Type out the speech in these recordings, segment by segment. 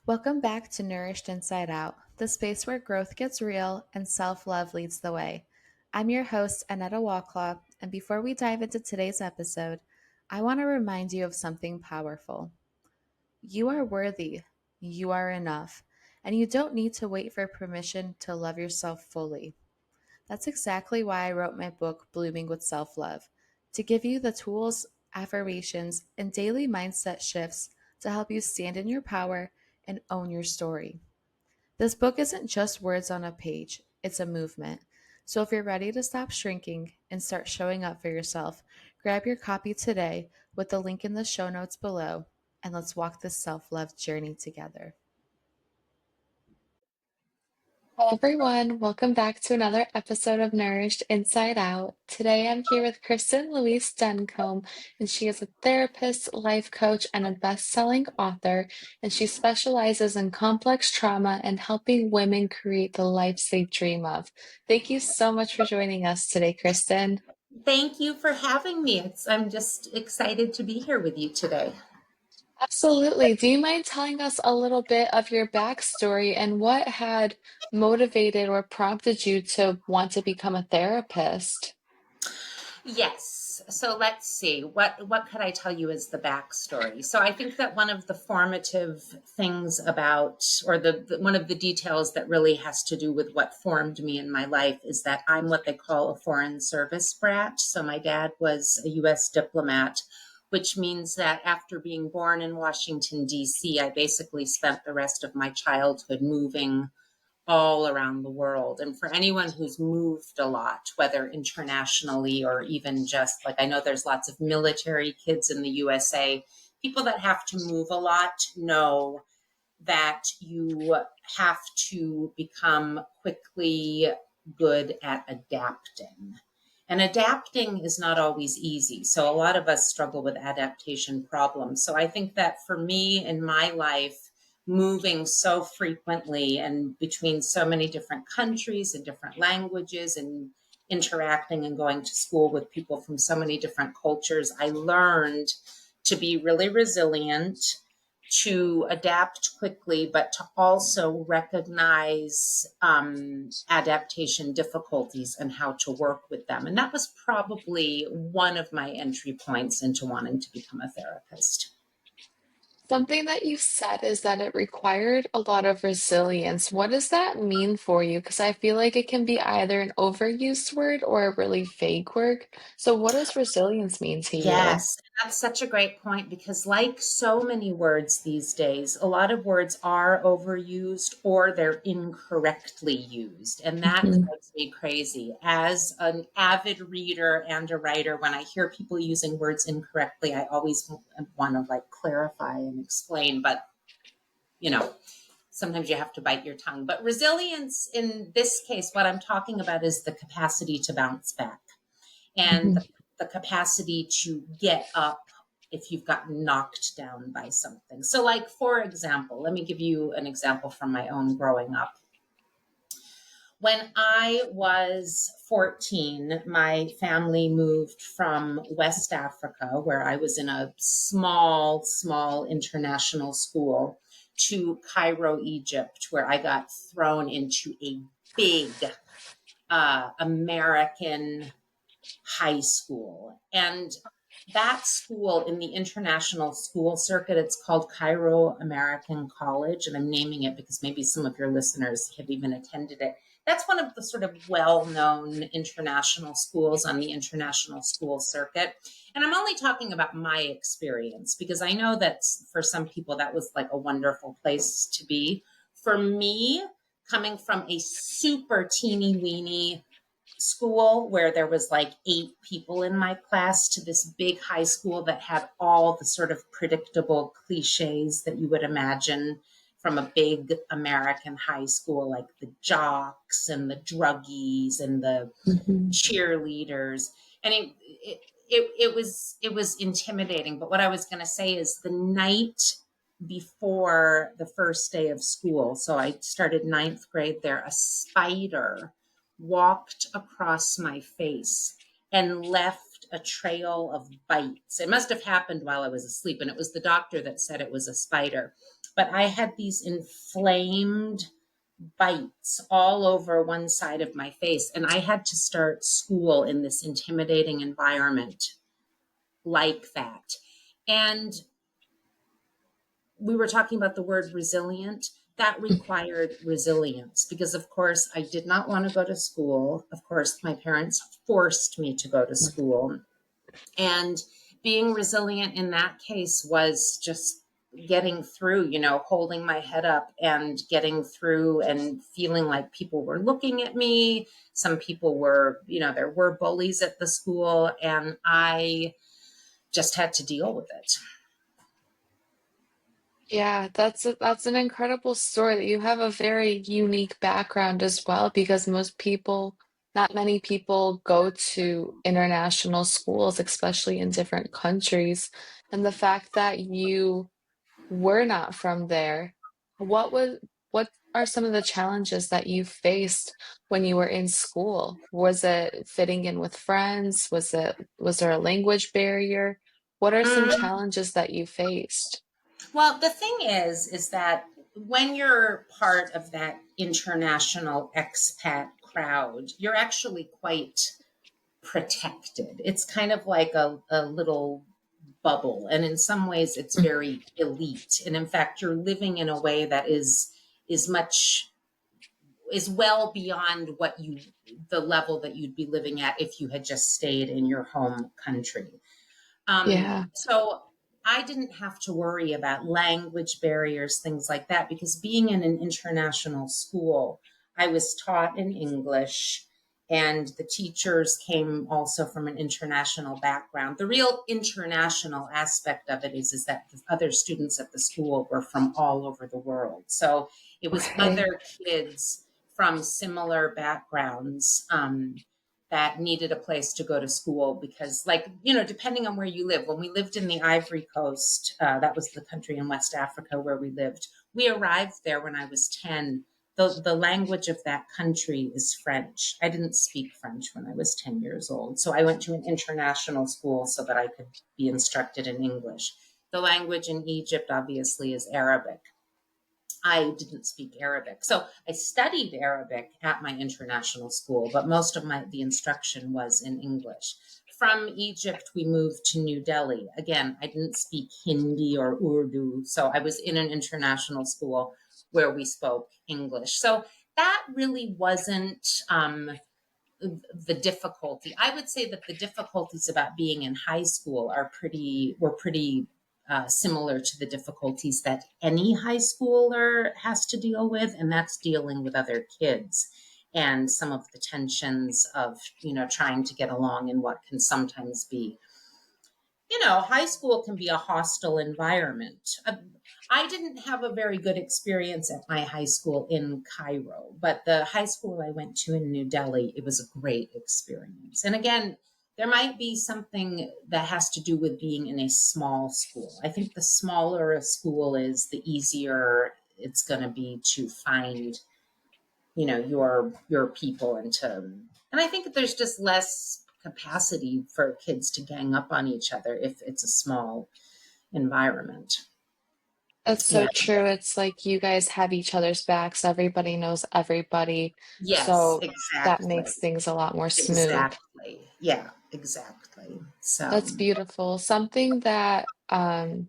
Welcome back to Nourished Inside Out, the space where growth gets real and self love leads the way. I'm your host, Aneta Walklaw, and before we dive into today's episode, I want to remind you of something powerful. You are worthy, you are enough, and you don't need to wait for permission to love yourself fully. That's exactly why I wrote my book, Blooming with Self Love, to give you the tools, affirmations, and daily mindset shifts to help you stand in your power and own your story. This book isn't just words on a page, it's a movement. So if you're ready to stop shrinking and start showing up for yourself, grab your copy today with the link in the show notes below, and let's walk this self love journey together. Hello, everyone. Welcome back to another episode of Nourished Inside Out. Today I'm here with Kristin Louise Duncombe, and she is a therapist, life coach, and a best-selling author, and she specializes in complex trauma and helping women create the lives they dream of. Thank you so much for joining us today, Kristin. Thank you for having me. I'm just excited to be here with you today. Absolutely. Do you mind telling us a little bit of your backstory and what had motivated or prompted you to want to become a therapist? Yes. So let's see. What could I tell you as the backstory? So I think that one of the formative things about, or one of the details that really has to do with what formed me in my life is that I'm what they call a foreign service brat. So my dad was a U.S. diplomat, which means that after being born in Washington, D.C., I basically spent the rest of my childhood moving all around the world. And for anyone who's moved a lot, whether internationally or even just like I know there's lots of military kids in the USA, people that have to move a lot know that you have to become quickly good at adapting. And adapting is not always easy. So a lot of us struggle with adaptation problems. So I think that for me in my life, moving so frequently and between so many different countries and different languages and interacting and going to school with people from so many different cultures, I learned to be really resilient, to adapt quickly, but to also recognize adaptation difficulties and how to work with them. And that was probably one of my entry points into wanting to become a therapist. Something that you said is that it required a lot of resilience. What does that mean for you? Because I feel like it can be either an overused word or a really vague word. So, what does resilience mean to you? Yes, that's such a great point because, like so many words these days, a lot of words are overused or they're incorrectly used. And that Mhm. drives me crazy. As an avid reader and a writer, when I hear people using words incorrectly, I always want to like clarify and explain. But, you know, sometimes you have to bite your tongue. But resilience in this case, what I'm talking about is the capacity to bounce back and Mhm. the capacity to get up if you've gotten knocked down by something. So, like, for example, let me give you an example from my own growing up. When I was 14, my family moved from West Africa, where I was in a small international school, to Cairo, Egypt, where I got thrown into a big American high school. And that school in the international school circuit, it's called Cairo American College. And I'm naming it because maybe some of your listeners have even attended it. That's one of the sort of well-known international schools on the international school circuit. And I'm only talking about my experience because I know that for some people that was like a wonderful place to be. For me, coming from a super teeny weeny school where there was like 8 people in my class to this big high school that had all the sort of predictable cliches that you would imagine from a big American high school, like the jocks and the druggies and the Mhm. cheerleaders. And it was intimidating. But what I was going to say is the night before the first day of school, so I started ninth grade there, a spider walked across my face and left a trail of bites. It must have happened while I was asleep, and it was the doctor that said it was a spider. but I had these inflamed bites all over one side of my face. And I had to start school in this intimidating environment like that. And we were talking about the word resilient. That required resilience because, of course, I did not want to go to school. Of course, my parents forced me to go to school. And being resilient in that case was just getting through, holding my head up and getting through and feeling like people were looking at me. Some people were, there were bullies at the school, and I just had to deal with it. Yeah, that's an incredible story that you have a very unique background as well because not many people go to international schools, especially in different countries. And the fact that you were not from there, what are some of the challenges that you faced when you were in school? Was it fitting in with friends? Was there a language barrier? What are some Mm. challenges that you faced? Well, the thing is that when you're part of that international expat crowd, you're actually quite protected. It's kind of like a little bubble. And in some ways it's very elite. And in fact, you're living in a way that is much is well beyond the level that you'd be living at if you had just stayed in your home country. Yeah. So I didn't have to worry about language barriers, things like that, because being in an international school, I was taught in English, and the teachers came also from an international background. The real international aspect of it is that the other students at the school were from all over the world. So it was Right. other kids from similar backgrounds, that needed a place to go to school because, like, depending on where you live, when we lived in the Ivory Coast, that was the country in West Africa where we lived, we arrived there when I was 10. The language of that country is French. I didn't speak French when I was 10 years old. So I went to an international school so that I could be instructed in English. The language in Egypt, obviously, is Arabic. I didn't speak Arabic. So I studied Arabic at my international school, but most of the instruction was in English. From Egypt, we moved to New Delhi. Again, I didn't speak Hindi or Urdu, so I was in an international school where we spoke English. So that really wasn't the difficulty. I would say that the difficulties about being in high school were pretty similar to the difficulties that any high schooler has to deal with, and that's dealing with other kids and some of the tensions of trying to get along in what can sometimes be, high school can be a hostile environment. I didn't have a very good experience at my high school in Cairo, but the high school I went to in New Delhi, it was a great experience. And again, there might be something that has to do with being in a small school. I think the smaller a school is, the easier it's going to be to find, your people, and I think that there's just less capacity for kids to gang up on each other if it's a small environment. That's so Yeah. true. It's like you guys have each other's backs. Everybody knows everybody. Yes, So that exactly. makes things a lot more smooth. Exactly. Yeah, exactly. So, That's beautiful. Something that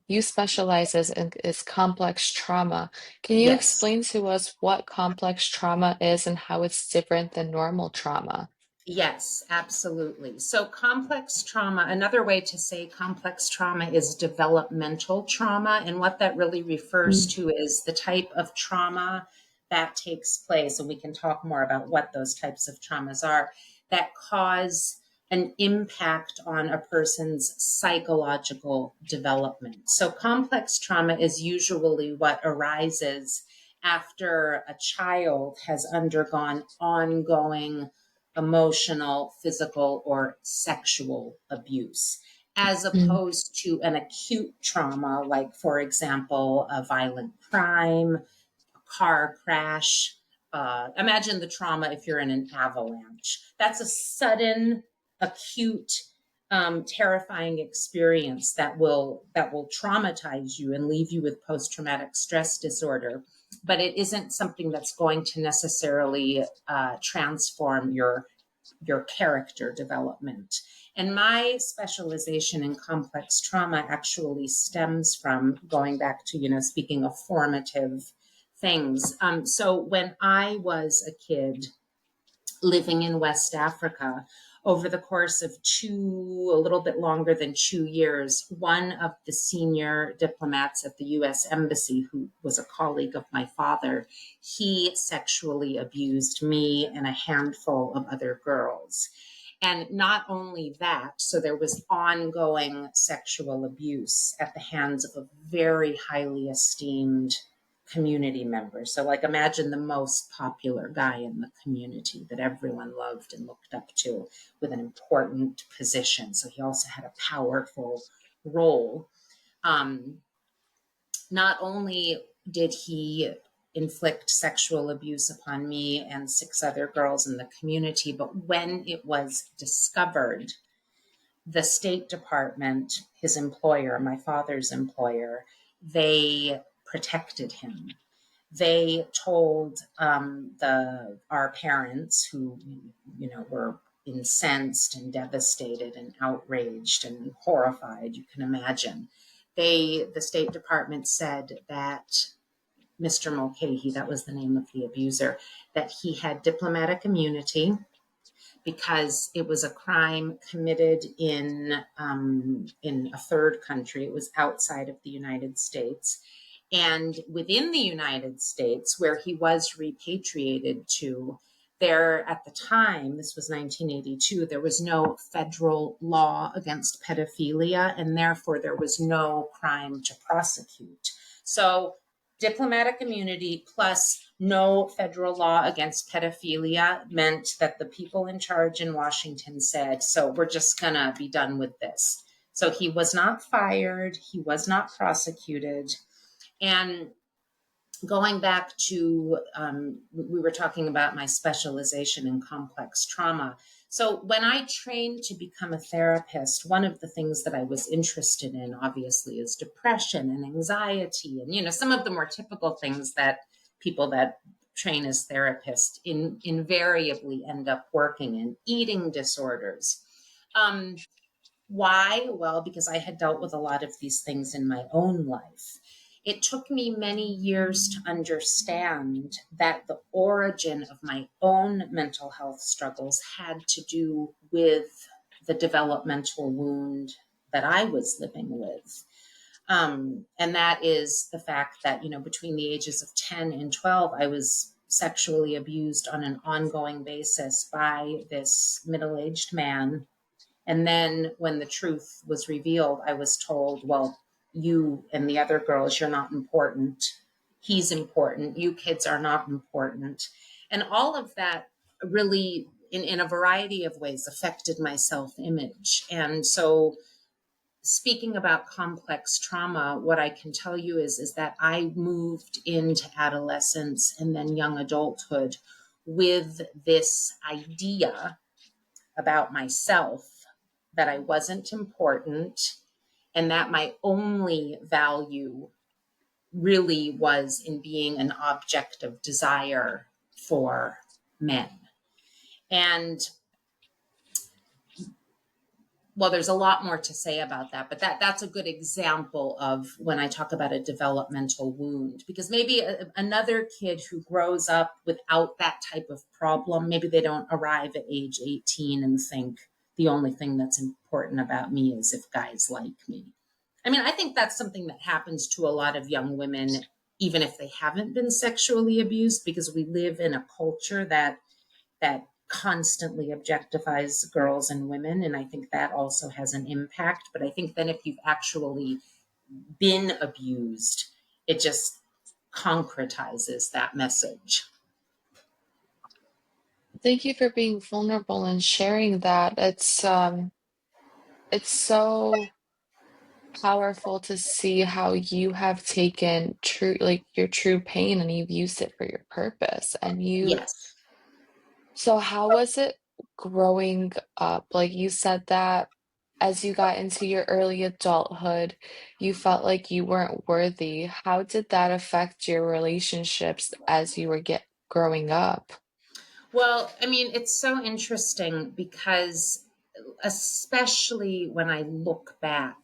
you specializes in is complex trauma. Can you yes. explain to us what complex trauma is and how it's different than normal trauma? Yes, absolutely. So, complex trauma, another way to say complex trauma is developmental trauma. And what that really refers Mm, to is the type of trauma that takes place. And we can talk more about what those types of traumas are that cause an impact on a person's psychological development. So, complex trauma is usually what arises after a child has undergone ongoing emotional, physical, or sexual abuse, as mm, opposed to an acute trauma, like, for example, a violent crime, a car crash. Imagine the trauma if you're in an avalanche. That's a sudden, acute terrifying experience that will traumatize you and leave you with post-traumatic stress disorder, but it isn't something that's going to necessarily transform your character development. And my specialization in complex trauma actually stems from going back to, speaking of formative things. So when I was a kid living in West Africa, over the course of a little bit longer than 2 years, one of the senior diplomats at the US Embassy, who was a colleague of my father, he sexually abused me and a handful of other girls. And not only that, so there was ongoing sexual abuse at the hands of a very highly esteemed community member. So, like, imagine the most popular guy in the community that everyone loved and looked up to with an important position. So, he also had a powerful role. Not only did he inflict sexual abuse upon me and 6 other girls in the community, but when it was discovered, the State Department, his employer, my father's employer, they protected him. They told our parents, who were incensed and devastated and outraged and horrified, you can imagine. The State Department said that Mr. Mulcahy, that was the name of the abuser, that he had diplomatic immunity because it was a crime committed in a third country. It was outside of the United States. And within the United States, where he was repatriated to, there at the time, this was 1982, there was no federal law against pedophilia, and therefore there was no crime to prosecute. So diplomatic immunity plus no federal law against pedophilia meant that the people in charge in Washington said, so we're just going to be done with this. So he was not fired. He was not prosecuted. And going back to, we were talking about my specialization in complex trauma. So when I trained to become a therapist, one of the things that I was interested in, obviously, is depression and anxiety and, some of the more typical things that people that train as therapists invariably end up working in, eating disorders. Why? Well, because I had dealt with a lot of these things in my own life. It took me many years to understand that the origin of my own mental health struggles had to do with the developmental wound that I was living with. And that is the fact that, between the ages of 10 and 12, I was sexually abused on an ongoing basis by this middle-aged man. And then when the truth was revealed, I was told, well, you and the other girls, you're not important. He's important. You kids are not important. And all of that really, in a variety of ways, affected my self-image. And so speaking about complex trauma, what I can tell you is that I moved into adolescence and then young adulthood with this idea about myself that I wasn't important and that my only value really was in being an object of desire for men. And well, there's a lot more to say about that, but that's a good example of when I talk about a developmental wound, because maybe another kid who grows up without that type of problem, maybe they don't arrive at age 18 and think the only thing that's important about me is if guys like me. I mean, I think that's something that happens to a lot of young women, even if they haven't been sexually abused, because we live in a culture that constantly objectifies girls and women. And I think that also has an impact. But I think then if you've actually been abused, it just concretizes that message. Thank you for being vulnerable and sharing that. It's so powerful to see how you have taken your true pain and you've used it for your purpose. Yes. So how was it growing up? Like you said that as you got into your early adulthood, you felt like you weren't worthy. How did that affect your relationships as you were growing up? Well, I mean, it's so interesting because, especially when I look back,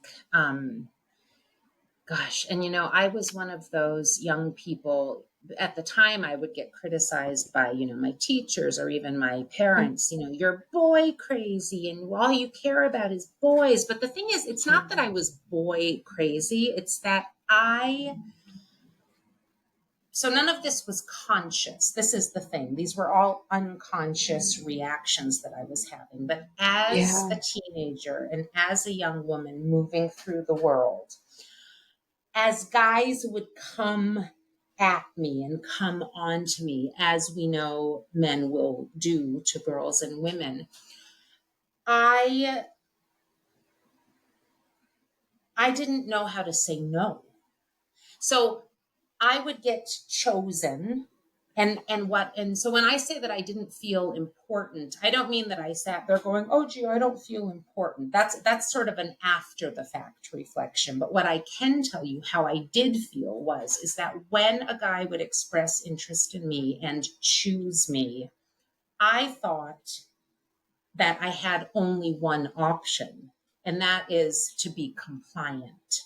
gosh, and I was one of those young people. At the time, I would get criticized by, my teachers or even my Mm, parents, you're boy crazy and all you care about is boys. But the thing is, it's not that I was boy crazy, it's that so none of this was conscious. This is the thing. These were all unconscious reactions that I was having. But as yeah. a teenager and as a young woman moving through the world, as guys would come at me and come on to me, as we know men will do to girls and women, I I didn't know how to say no. So I would get chosen. And so when I say that I didn't feel important, I don't mean that I sat there going, "Oh gee, I don't feel important." That's sort of an after the fact reflection. But what I can tell you how I did feel is that when a guy would express interest in me and choose me, I thought that I had only one option, and that is to be compliant.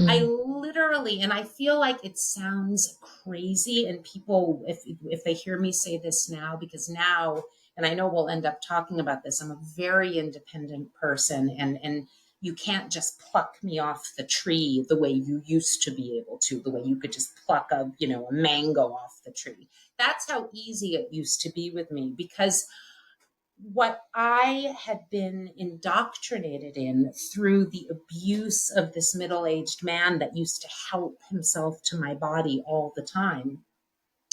I Mm, literally, and I feel like it sounds crazy, and people, if they hear me say this now, because now, and I know we'll end up talking about this, I'm a very independent person, and you can't just pluck me off the tree the way you used to be able to, the way you could just pluck a mango off the tree. That's how easy it used to be with me, because what I had been indoctrinated in through the abuse of this middle aged man that used to help himself to my body all the time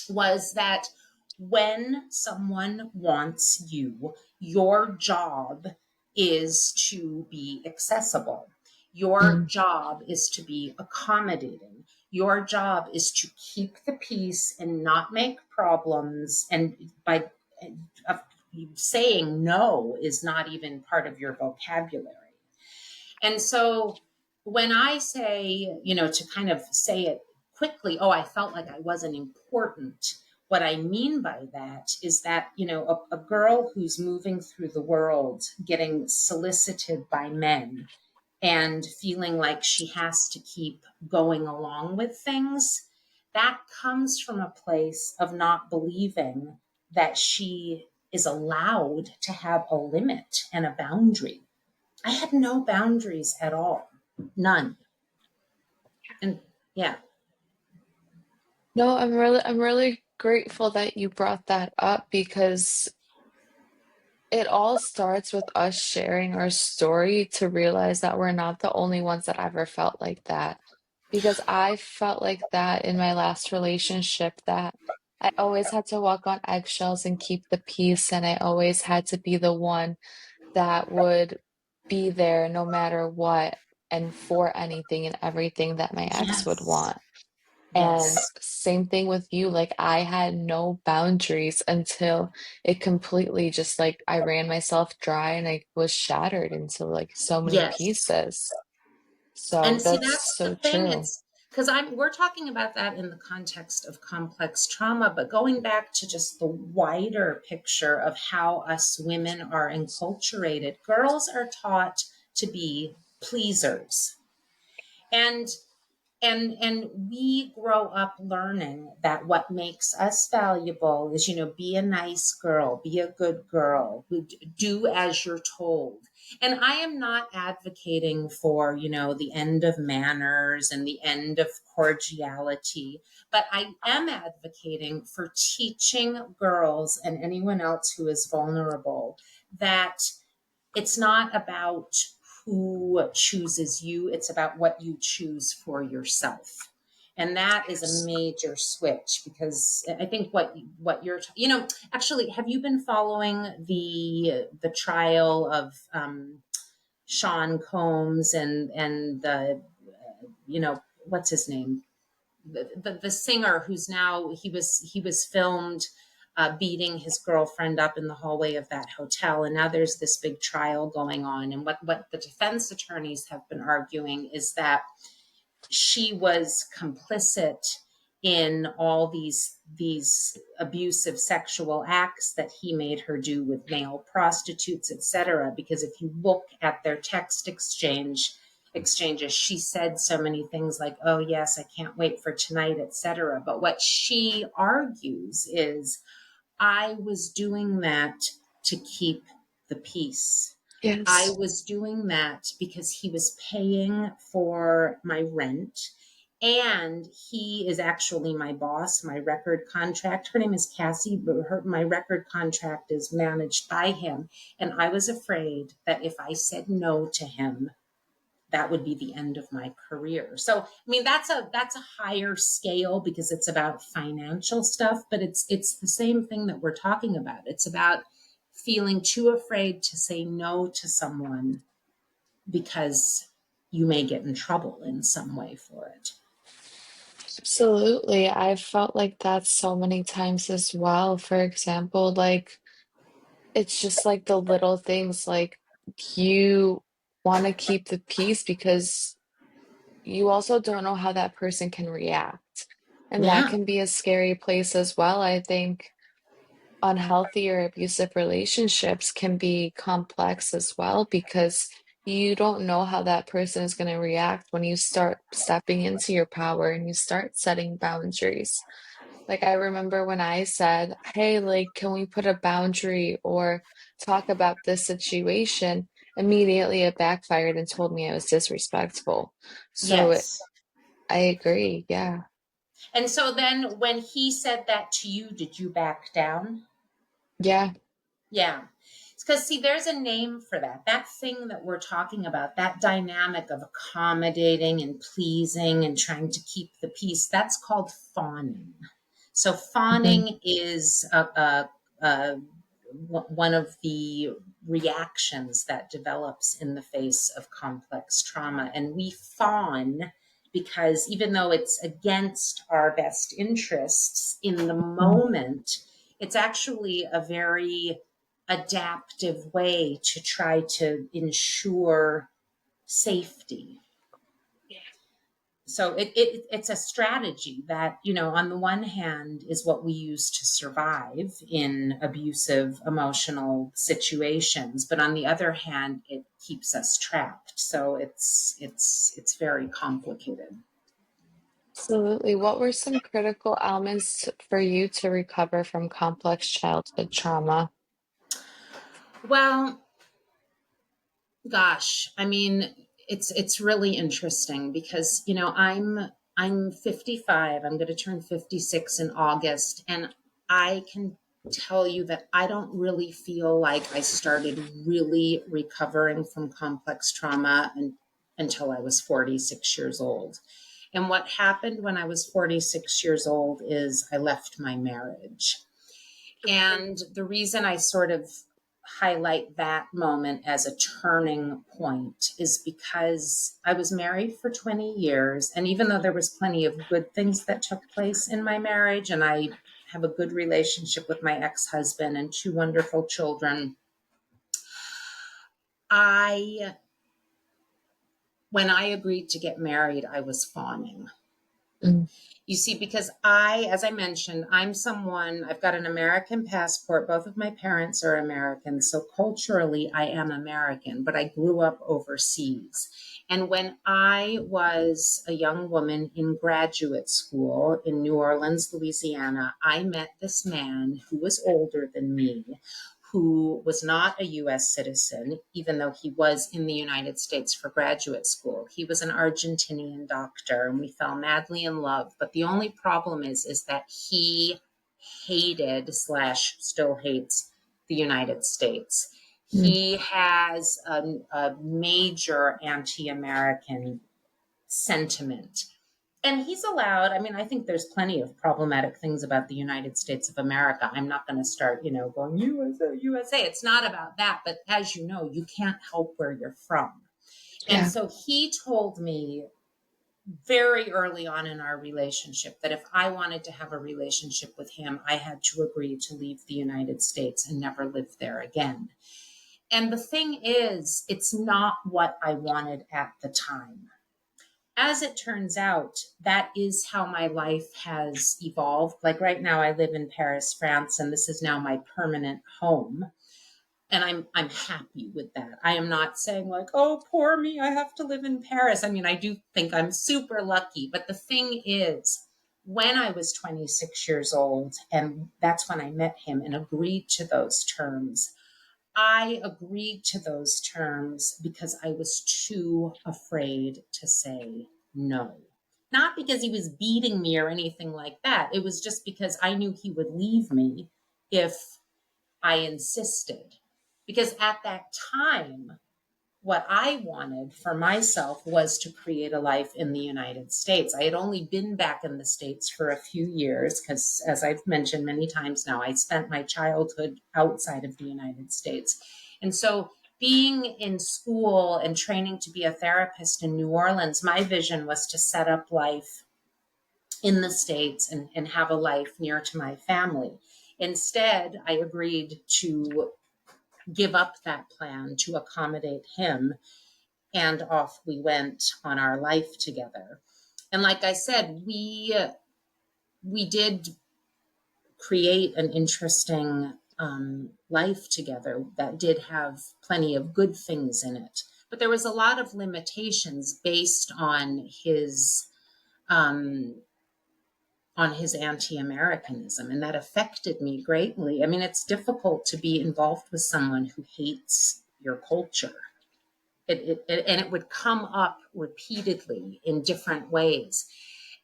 was that when someone wants you, your job is to be accessible. Your mm, job is to be accommodating. Your job is to keep the peace and not make problems. And by uh, saying no is not even part of your vocabulary. And so when I say, to kind of say it quickly, oh, I felt like I wasn't important. What I mean by that is that, a girl who's moving through the world getting solicited by men and feeling like she has to keep going along with things, that comes from a place of not believing that she is allowed to have a limit and a boundary. I had no boundaries at all. None. And yeah. no, I'm really grateful that you brought that up because it all starts with us sharing our story to realize that we're not the only ones that ever felt like that. Because I felt like that in my last relationship, that I always had to walk on eggshells and keep the peace, and I always had to be the one that would be there no matter what and for anything and everything that my ex would Yes. want. And Yes. same thing with you, like I had no boundaries until it completely just like I ran myself dry and I was shattered into like so many Yes. pieces. So And see, that's that's the so thing. true. It's because we're talking about that in the context of complex trauma, but going back to just the wider picture of how us women are enculturated, girls are taught to be pleasers. And and we grow up learning that what makes us valuable is, be a nice girl, be a good girl, do as you're told. And I am not advocating for, the end of manners and the end of cordiality, but I am advocating for teaching girls and anyone else who is vulnerable that it's not about who chooses you, it's about what you choose for yourself. And that is a major switch, because I think what you're actually, have you been following the trial of Sean Combs and the what's his name, the singer who's now, he was filmed beating his girlfriend up in the hallway of that hotel. And now there's this big trial going on. And what the defense attorneys have been arguing is that she was complicit in all these abusive sexual acts that he made her do with male prostitutes, etc. Because if you look at their text exchanges, she said so many things like, "Oh yes, I can't wait for tonight," etc. But what she argues is, I was doing that to keep the peace. I Yes. was doing that because he was paying for my rent, and he is actually my boss. My record contract, her name is Cassie, but my record contract is managed by him. And I was afraid that if I said no to him, that would be the end of my career. So, I mean, that's a higher scale because it's about financial stuff, but it's the same thing that we're talking about. It's about feeling too afraid to say no to someone because you may get in trouble in some way for it. Absolutely. I've felt like that so many times as well. For example, like it's just like the little things like you want to keep the peace because you also don't know how that person can react. And that Yeah. can be a scary place as well. I think unhealthy or abusive relationships can be complex as well because you don't know how that person is going to react when you start stepping into your power and you start setting boundaries. Like I remember when I said, "Hey, like, can we put a boundary or talk about this situation?" Immediately it backfired and told me I was disrespectful. Yes. I agree. Yeah. And so then when he said that to you, did you back down? Yeah. Yeah. Because, see, there's a name for that. That thing that we're talking about, that dynamic of accommodating and pleasing and trying to keep the peace, that's called fawning. So, Mhm. fawning is one of the reactions that develops in the face of complex trauma. And we fawn because even though it's against our best interests in the Mhm. moment, it's actually a very adaptive way to try to ensure safety. So it's a strategy that, on the one hand is what we use to survive in abusive emotional situations, but on the other hand it keeps us trapped. So it's very complicated. Absolutely. What were some critical elements for you to recover from complex childhood trauma? Well, gosh, I mean, it's really interesting because, I'm 55. I'm going to turn 56 in August, and I can tell you that I don't really feel like I started really recovering from complex trauma until I was 46 years old. And what happened when I was 46 years old is I left my marriage. And the reason I sort of highlight that moment as a turning point is because I was married for 20 years. And even though there was plenty of good things that took place in my marriage, and I have a good relationship with my ex-husband and two wonderful children, I when I agreed to get married, I was fawning. Mm. You see, because as I mentioned, I've got an American passport. Both of my parents are American. So culturally, I am American, but I grew up overseas. And when I was a young woman in graduate school in New Orleans, Louisiana, I met this man who was older than me, who was not a US citizen, even though he was in the United States for graduate school. He was an Argentinian doctor, and we fell madly in love. But the only problem is that he hated slash still hates the United States. Mm. He has a major anti-American sentiment, and he's allowed. I mean, I think there's plenty of problematic things about the United States of America. I'm not going to start, going USA, USA. It's not about that. But as you know, you can't help where you're from. And Yeah. so he told me very early on in our relationship that if I wanted to have a relationship with him, I had to agree to leave the United States and never live there again. And the thing is, it's not what I wanted at the time. As it turns out, that is how my life has evolved. Like right now, I live in Paris, France, and this is now my permanent home. And I'm happy with that. I am not saying like, oh, poor me, I have to live in Paris. I mean, I do think I'm super lucky. But the thing is, when I was 26 years old, and that's when I met him and agreed to those terms, I agreed to those terms because I was too afraid to say no. Not because he was beating me or anything like that. It was just because I knew he would leave me if I insisted. Because at that time, what I wanted for myself was to create a life in the United States. I had only been back in the States for a few years because, as I've mentioned many times now, I spent my childhood outside of the United States. And so being in school and training to be a therapist in New Orleans, my vision was to set up life in the States and have a life near to my family. Instead, I agreed to give up that plan to accommodate him, and off we went on our life together. And like I said, we did create an interesting life together that did have plenty of good things in it, but there was a lot of limitations based um, on his anti-Americanism, and that affected me greatly. I mean, it's difficult to be involved with someone who hates your culture. And it would come up repeatedly in different ways.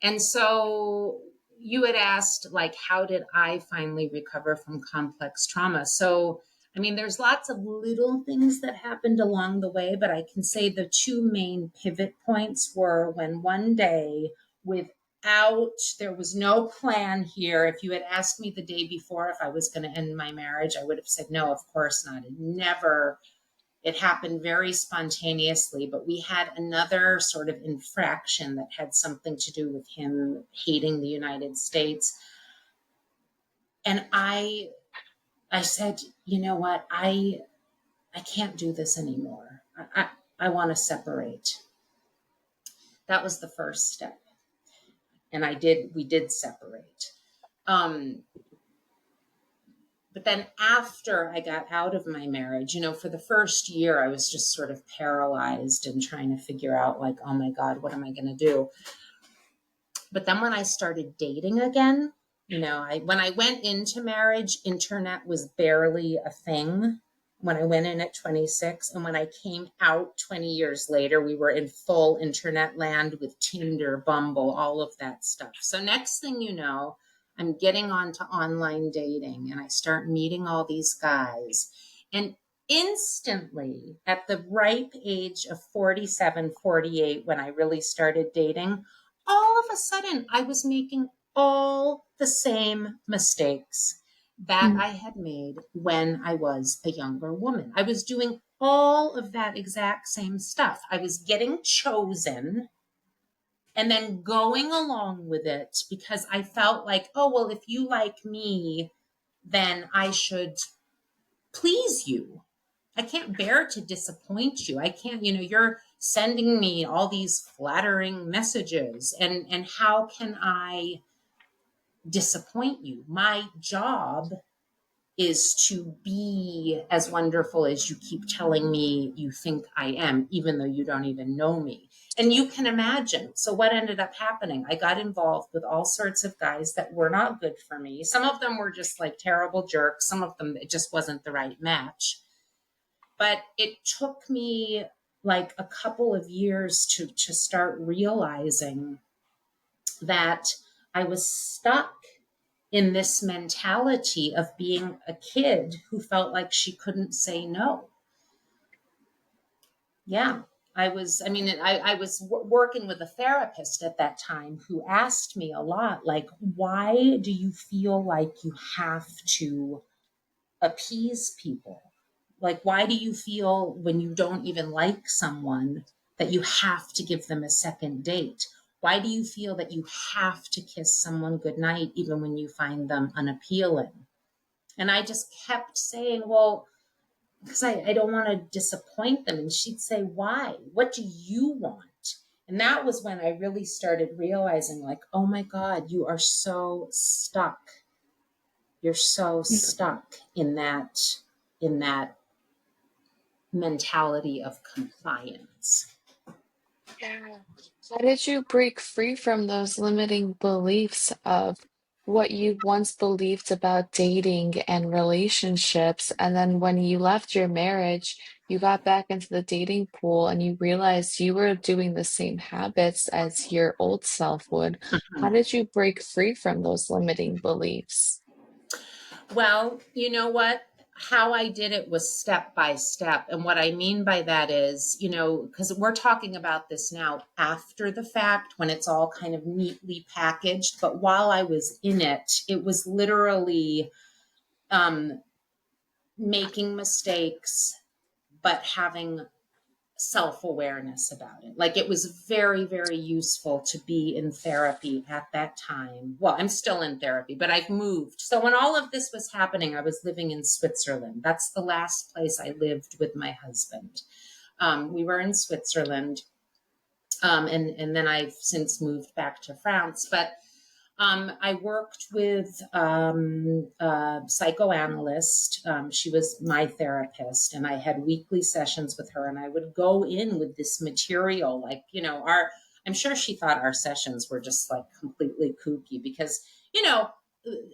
And so you had asked, like, how did I finally recover from complex trauma? So, I mean, there's lots of little things that happened along the way, but I can say the two main pivot points were when one day, there was no plan here. If you had asked me the day before if I was going to end my marriage, I would have said, no, of course not. It happened very spontaneously, but we had another sort of infraction that had something to do with him hating the United States. And I said, you know what? I can't do this anymore. I want to separate. That was the first step. And we did separate. But then after I got out of my marriage, for the first year, I was just sort of paralyzed and trying to figure out, like, oh my God, what am I going to do? But then when I started dating again, when I went into marriage, internet was barely a thing when I went in at 26. And when I came out 20 years later, we were in full internet land with Tinder, Bumble, all of that stuff. So next thing you know, I'm getting onto online dating and I start meeting all these guys. And instantly, at the ripe age of 47, 48, when I really started dating, all of a sudden I was making all the same mistakes that I had made when I was a younger woman. I was doing all of that exact same stuff. I was getting chosen and then going along with it because I felt like, oh, well, if you like me, then I should please you. I can't bear to disappoint you. I can't, you're sending me all these flattering messages and how can I disappoint you? My job is to be as wonderful as you keep telling me you think I am, even though you don't even know me. And you can imagine. So what ended up happening? I got involved with all sorts of guys that were not good for me. Some of them were just like terrible jerks. Some of them, it just wasn't the right match. But it took me like a couple of years to start realizing that I was stuck in this mentality of being a kid who felt like she couldn't say no. Yeah, I was working with a therapist at that time who asked me a lot, like, why do you feel like you have to appease people? Like, why do you feel when you don't even like someone that you have to give them a second date? Why do you feel that you have to kiss someone goodnight even when you find them unappealing? And I just kept saying, well, because I don't want to disappoint them. And she'd say, why? What do you want? And that was when I really started realizing, like, oh my God, you are so stuck. You're so stuck in that mentality of compliance. Yeah. How did you break free from those limiting beliefs of what you once believed about dating and relationships? And then when you left your marriage, you got back into the dating pool and you realized you were doing the same habits as your old self would. How did you break free from those limiting beliefs? Well, you know what? How I did it was step by step. And what I mean by that is, because we're talking about this now after the fact when it's all kind of neatly packaged. But while I was in it, it was literally um, making mistakes, but having self-awareness about it. Like, it was very, very useful to be in therapy at that time. Well, I'm still in therapy, but I've moved. So when all of this was happening, I was living in Switzerland. That's the last place I lived with my husband. We were in Switzerland, and then I've since moved back to France. But I worked with a psychoanalyst. She was my therapist, and I had weekly sessions with her. And I would go in with this material, like, I'm sure she thought our sessions were just like completely kooky because,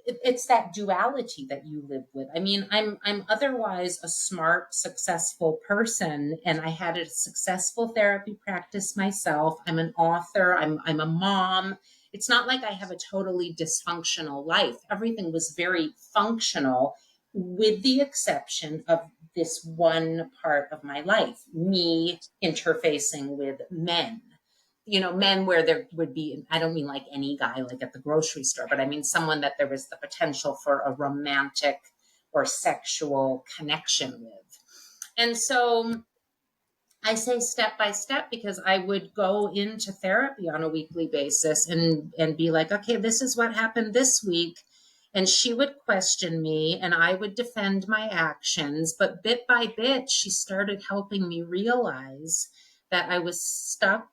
it's that duality that you live with. I mean, I'm otherwise a smart, successful person, and I had a successful therapy practice myself. I'm an author. I'm a mom. It's not like I have a totally dysfunctional life. Everything was very functional, with the exception of this one part of my life, me interfacing with men. Men where there would be, I don't mean like any guy like at the grocery store, but I mean someone that there was the potential for a romantic or sexual connection with. And so I say step by step because I would go into therapy on a weekly basis and be like, okay, this is what happened this week. And she would question me and I would defend my actions. But bit by bit, she started helping me realize that I was stuck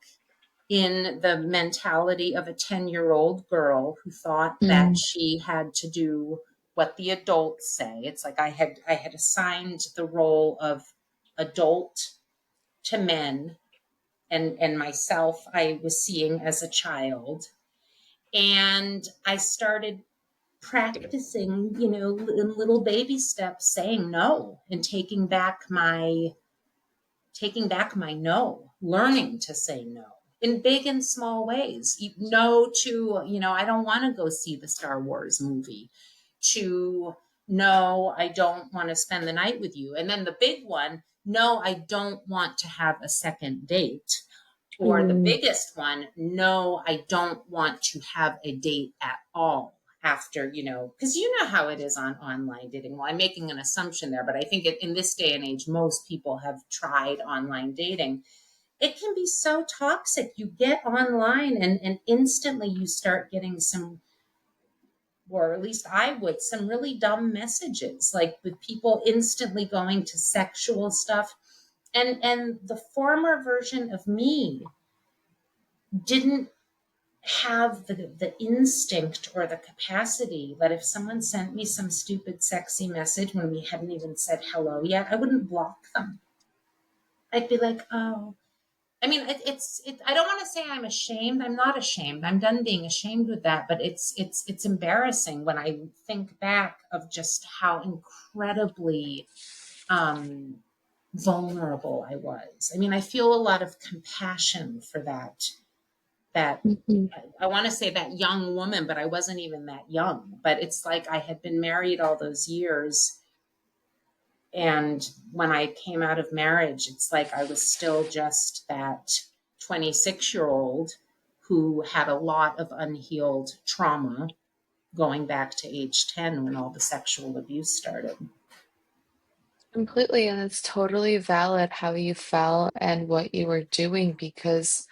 in the mentality of a 10-year-old girl who thought that Mm, she had to do what the adults say. It's like I had assigned the role of adult to men, and myself I was seeing as a child. And I started practicing, in little baby steps, saying no and taking back my no, learning to say no in big and small ways. No to, I don't want to go see the Star Wars movie, to no, I don't want to spend the night with you. And then the big one, no, I don't want to have a second date. Or the mm, biggest one, no, I don't want to have a date at all after, because you know how it is on online dating. Well, I'm making an assumption there, but I think in this day and age, most people have tried online dating. It can be so toxic. You get online and instantly you start getting some, or at least I would, some really dumb messages, like with people instantly going to sexual stuff. And the former version of me didn't have the instinct or the capacity that if someone sent me some stupid sexy message when we hadn't even said hello yet, I wouldn't block them. I'd be like, oh, I mean, I don't want to say I'm ashamed. I'm not ashamed. I'm done being ashamed with that. But it's embarrassing when I think back of just how incredibly um, vulnerable I was. I mean, I feel a lot of compassion for that. mhm. I want to say that young woman, but I wasn't even that young. But it's like I had been married all those years. And when I came out of marriage, it's like I was still just that 26-year-old who had a lot of unhealed trauma going back to age 10 when all the sexual abuse started. Completely, and it's totally valid how you felt and what you were doing because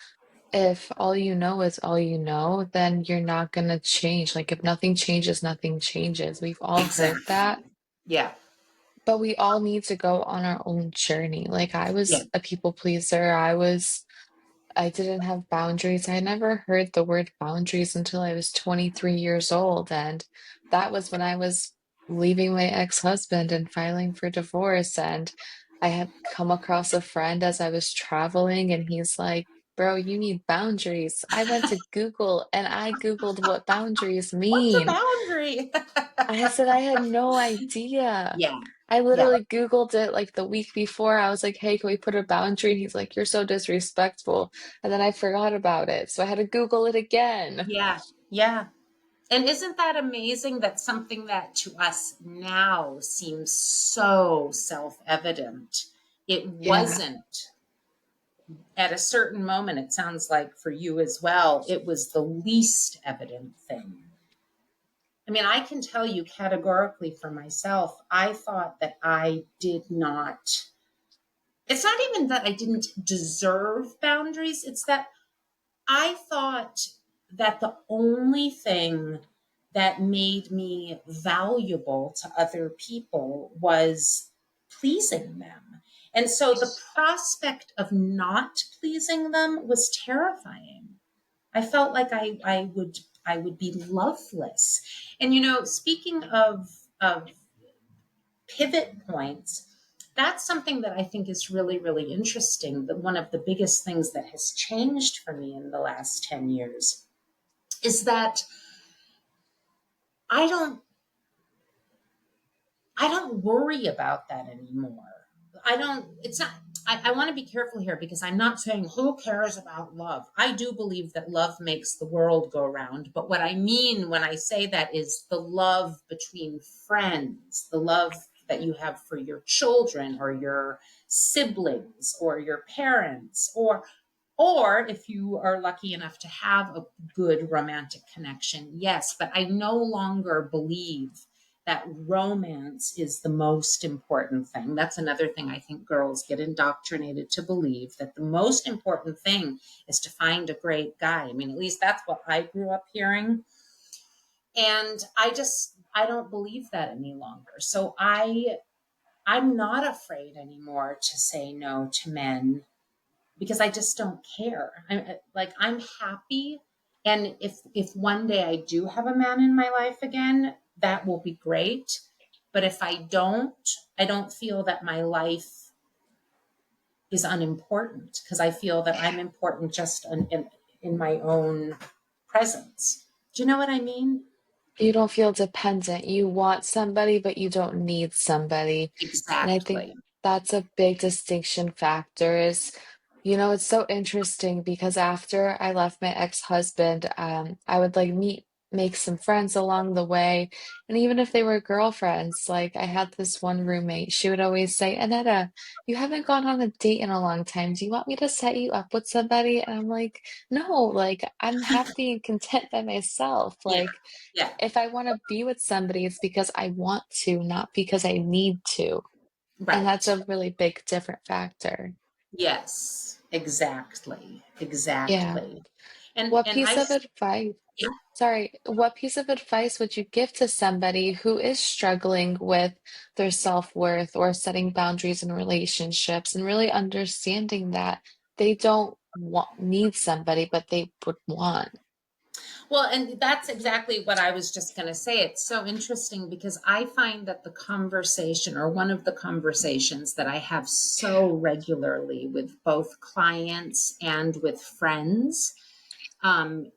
if all you know is all you know, then you're not going to change. Like, if nothing changes, nothing changes. We've all heard Exactly. that, Yeah. but we all need to go on our own journey. Like, I Yeah. was a people pleaser. I didn't have boundaries. I never heard the word boundaries until I was 23 years old. And that was when I was leaving my ex-husband and filing for divorce. And I had come across a friend as I was traveling, and he's like, Bro, you need boundaries. I went to Google and I Googled what boundaries What's a mean. boundary? I said I had no idea. Yeah. I Yeah. literally Googled it like the week before. I was like, hey, can we put a boundary? And he's like, you're so disrespectful. And then I forgot about it. So I had to Google it again. Yeah. Yeah. And isn't that amazing that something that to us now seems so self-evident, it Yeah. wasn't at a certain moment? It sounds like for you as well, it was the least evident thing. I mean, I can tell you categorically for myself, I thought that I did not, it's not even that I didn't deserve boundaries, it's that I thought that the only thing that made me valuable to other people was pleasing them. And so the prospect of not pleasing them was terrifying. I felt like I would be loveless. And speaking of pivot points, that's something that I think is really, really interesting. That one of the biggest things that has changed for me in the last 10 years is that I don't I don't worry about that anymore. I don't, it's not, I want to be careful here because I'm not saying who cares about love. I do believe that love makes the world go round. But what I mean when I say that is the love between friends, the love that you have for your children or your siblings or your parents, or if you are lucky enough to have a good romantic connection, yes, but I no longer believe that romance is the most important thing. That's another thing I think girls get indoctrinated to believe, that the most important thing is to find a great guy. I mean, at least that's what I grew up hearing. And I don't believe that any longer. So I'm not afraid anymore to say no to men because I just don't care. I'm happy. And if one day I do have a man in my life again, that will be great. But if I don't feel that my life is unimportant because I feel that I'm important just in my own presence. Do you know what I mean? You don't feel dependent. You want somebody, but you don't need somebody. And I think Exactly. that's a big distinction factor is, it's so interesting because after I left my ex-husband, I would like make some friends along the way. And even if they were girlfriends, like I had this one roommate, she would always say, Aneta, you haven't gone on a date in a long time. Do you want me to set you up with somebody? And I'm like, no, like I'm happy and content by myself. Yeah. Like Yeah. if I want to be with somebody, it's because I want to, not because I need to. And that's Right. a really big different factor. Yes. Exactly. Yeah. Exactly. And What and piece I of advice, yeah. sorry, what piece of advice would you give to somebody who is struggling with their self-worth or setting boundaries in relationships and really understanding that they don't need somebody, but they would want? Well, and that's exactly what I was just going to say. It's so interesting because I find that the conversation, or one of the conversations that I have so regularly with both clients and with friends, um,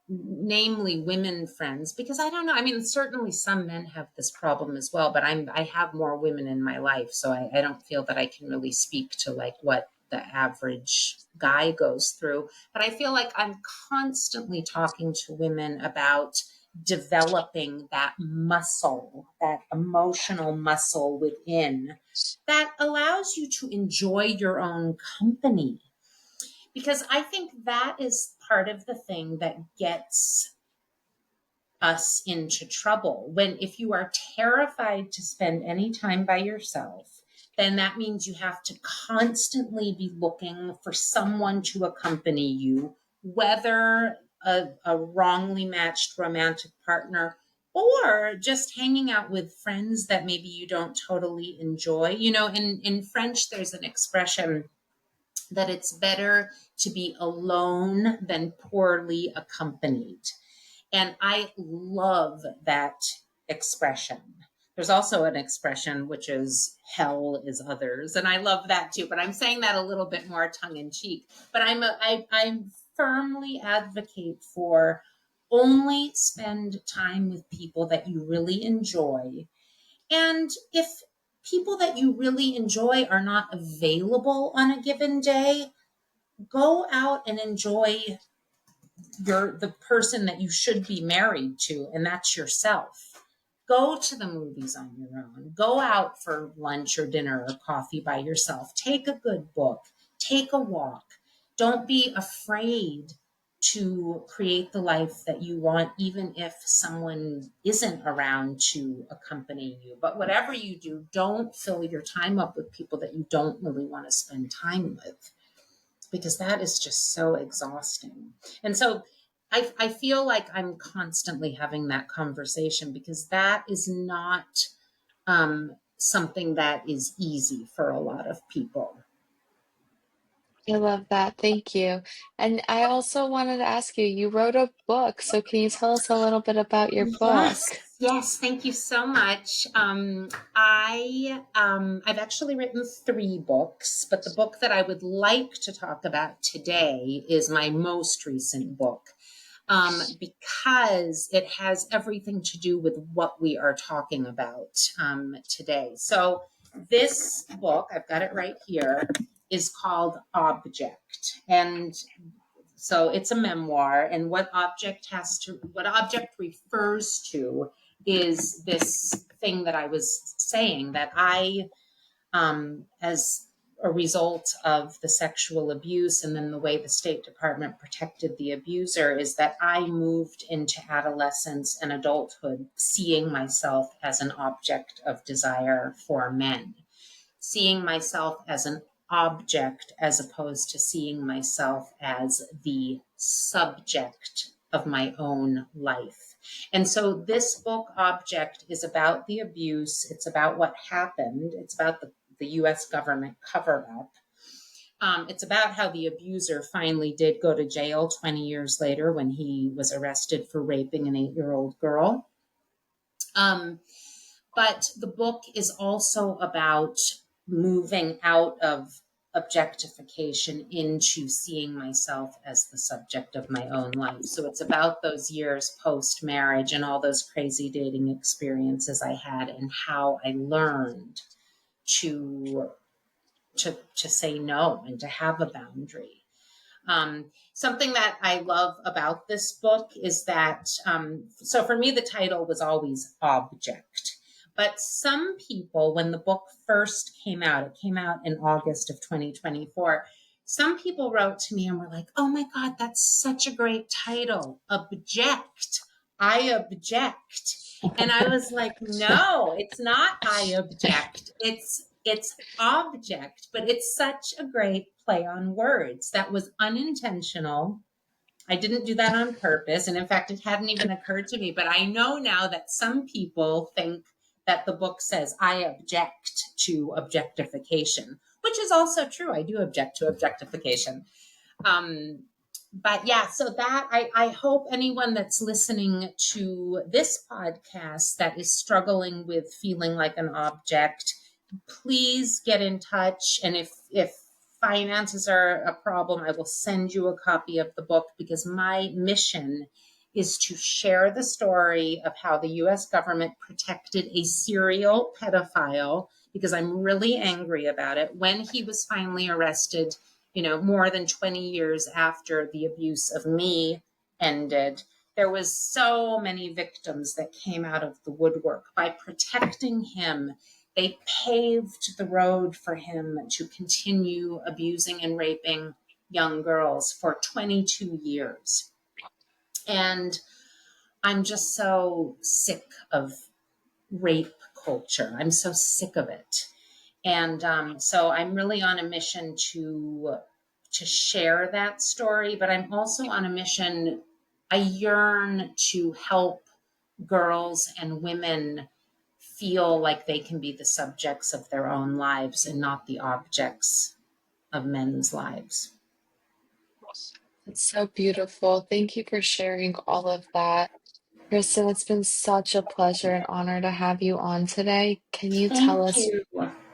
namely women friends, because I don't know. I mean, certainly some men have this problem as well, but I have more women in my life, so I don't feel that I can really speak to like what the average guy goes through. But I feel like I'm constantly talking to women about developing that muscle, that emotional muscle within that allows you to enjoy your own company, because I think that is part of the thing that gets us into trouble. When if you are terrified to spend any time by yourself, then that means you have to constantly be looking for someone to accompany you whether a wrongly matched romantic partner or just hanging out with friends that maybe you don't totally enjoy. In French, there's an expression that it's better to be alone than poorly accompanied. And I love that expression. There's also an expression which is hell is others, and I love that too. But I'm saying that a little bit more tongue in cheek. But I'm firmly advocate for only spend time with people that you really enjoy. And if people that you really enjoy are not available on a given day, go out and enjoy the person that you should be married to, and that's yourself. Go to the movies on your own. Go out for lunch or dinner or coffee by yourself. Take a good book. Take a walk. Don't be afraid to create the life that you want, even if someone isn't around to accompany you. But whatever you do, don't fill your time up with people that you don't really want to spend time with, because that is just so exhausting. And so I feel like I'm constantly having that conversation, because that is not something that is easy for a lot of people. I love that. Thank you. And I also wanted to ask you, you wrote a book, so can you tell us a little bit about your Yes, book? yes, thank you so much. I've actually written 3 books, but the book that I would like to talk about today is my most recent book, because it has everything to do with what we are talking about today. So this book, I've got it right here, is called Object. And so it's a memoir, and what object refers to is this thing that I was saying, that I, as a result of the sexual abuse and then the way the State Department protected the abuser, is that I moved into adolescence and adulthood seeing myself as an object of desire for men, seeing myself as an object as opposed to seeing myself as the subject of my own life. And so this book, Object, is about the abuse. It's about what happened. It's about the US government cover up. It's about how the abuser finally did go to jail 20 years later when he was arrested for raping an 8-year-old girl. But the book is also about moving out of objectification into seeing myself as the subject of my own life. So it's about those years post marriage and all those crazy dating experiences I had, and how I learned to say no and to have a boundary. Something that I love about this book is that, so for me, the title was always Object. But some people, when the book first came out, it came out in August of 2024, some people wrote to me and were like, oh my God, that's such a great title, Object. I object. And I was like, no, it's not I object. It's object, but it's such a great play on words. That was unintentional. I didn't do that on purpose. And in fact, it hadn't even occurred to me, but I know now that some people think that the book says, I object to objectification, which is also true. I do object to objectification. But yeah, so that I hope anyone that's listening to this podcast that is struggling with feeling like an object, please get in touch. And if finances are a problem, I will send you a copy of the book, because my mission is to share the story of how the US government protected a serial pedophile, because I'm really angry about it, when he was finally arrested, more than 20 years after the abuse of me ended. There was so many victims that came out of the woodwork. By protecting him, they paved the road for him to continue abusing and raping young girls for 22 years. And I'm just so sick of rape culture. I'm so sick of it. And so I'm really on a mission to to share that story, but I'm also on a mission. I yearn to help girls and women feel like they can be the subjects of their own lives and not the objects of men's lives. It's so beautiful. Thank you for sharing all of that. Kristen, it's been such a pleasure and honor to have you on today. Can you tell Thank us, you.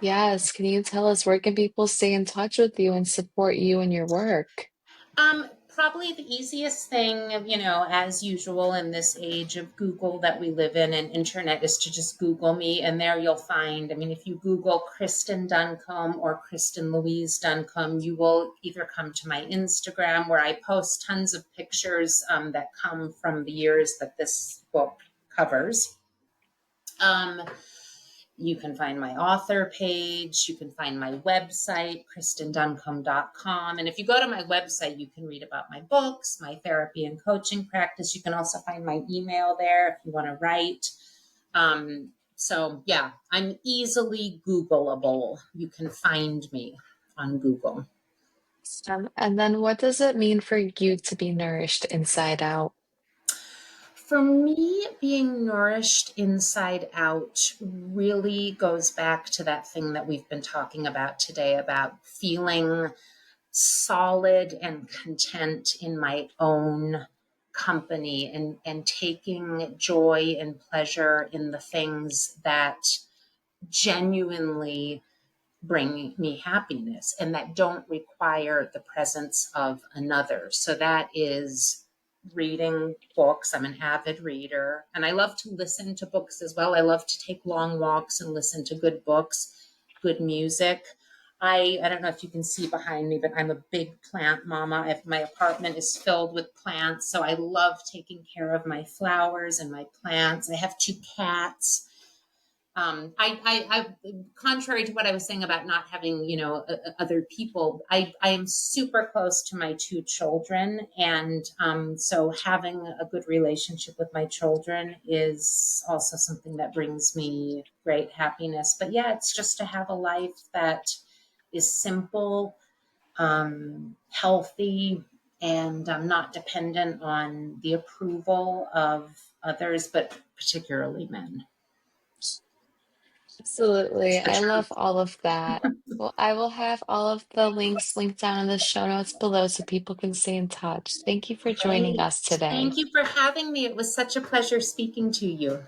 yes, can you tell us where can people stay in touch with you and support you and your work? Probably the easiest thing, as usual in this age of Google that we live in and internet, is to just Google me, and there you'll find. I mean, if you Google Kristin Duncombe or Kristin Louise Duncombe, you will either come to my Instagram, where I post tons of pictures that come from the years that this book covers. You can find my author page. You can find my website, kristinduncombe.com. And if you go to my website, you can read about my books, my therapy and coaching practice. You can also find my email there if you want to write. So, yeah, I'm easily Googleable. You can find me on Google. And then what does it mean for you to be nourished inside out? For me, being nourished inside out really goes back to that thing that we've been talking about today, about feeling solid and content in my own company, and taking joy and pleasure in the things that genuinely bring me happiness and that don't require the presence of another. So that is reading books. I'm an avid reader, and I love to listen to books as well. I love to take long walks and listen to good books, good music. I don't know if you can see behind me, but I'm a big plant mama. My apartment is filled with plants, so I love taking care of my flowers and my plants. I have 2 cats. Contrary to what I was saying about not having, other people, I am super close to my 2 children. And so having a good relationship with my children is also something that brings me great happiness. But yeah, it's just to have a life that is simple, healthy, and not dependent on the approval of others, but particularly men. Absolutely. It's the I love truth. all of that. Well, I will have all of the links linked down in the show notes below so people can stay in touch. Thank you for joining Great. us today. Thank you for having me. It was such a pleasure speaking to you.